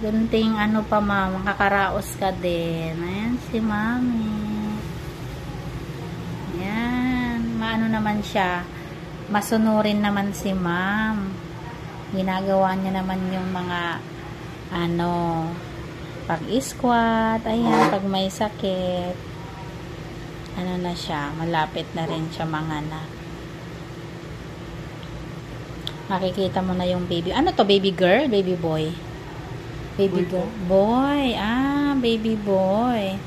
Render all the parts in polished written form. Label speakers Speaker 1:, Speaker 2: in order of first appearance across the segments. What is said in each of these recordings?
Speaker 1: Gunting ano pa, ma'am, makakaraos ka din. Ayan si mami. Ayan, maano naman siya, masunurin naman si ma'am. Ginagawa niya naman yung mga ano, pag-squat, ayan, pag may sakit, ano na siya, malapit na rin siya manganak. Makikita mo na yung baby. Ano to, baby girl? Baby boy? Baby girl? Boy. Ah, baby boy.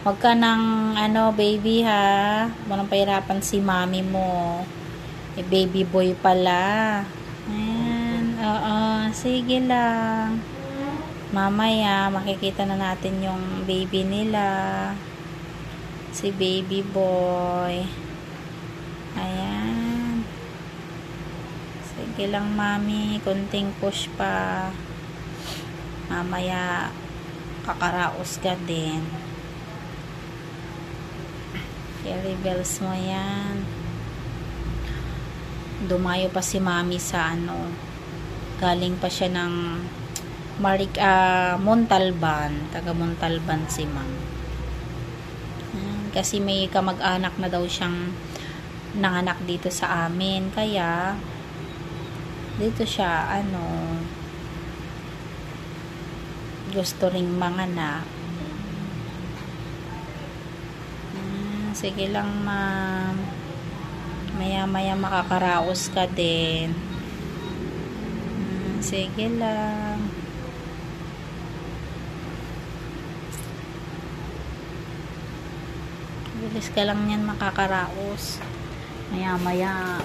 Speaker 1: Huwag ka ng, ano, baby ha. Walang pahirapan si mami mo. Eh, baby boy pala. Ayan. Oo, sige lang. Mamaya, makikita na natin yung baby nila. Si baby boy. Ayan. Sige lang, mami. Kunting push pa. Mamaya, kakaraos ka din. Carry bells mo yan. Dumayo pa si mami sa ano. Galing pa siya ng Montalban. Taga Montalban si ma'am. Kasi may kamag-anak na daw siyang nanganak dito sa amin. Kaya, dito siya, ano, gusto ring manganak. Sige lang, ma'am. Maya-maya makakaraos ka din. Sige lang. Bilis ka lang yan makakaraos. Maya-maya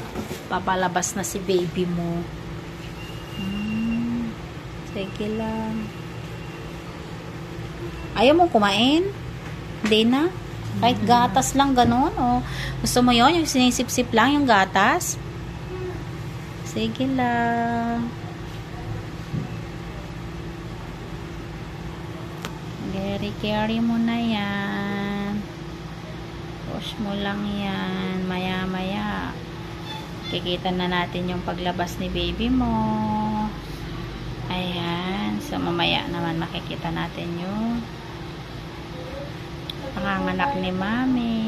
Speaker 1: papalabas na si baby mo. Sige lang. Ayaw mong kumain? Hindi na? Kahit gatas lang ganun, o gusto mo yon, yung sinisip-sip lang yung gatas? Sige lang. Carry mo na yan. Push mo lang yan. Maya-maya kikita na natin yung paglabas ni baby mo. Ayan. So mamaya naman makikita natin yung panganganak ni mami.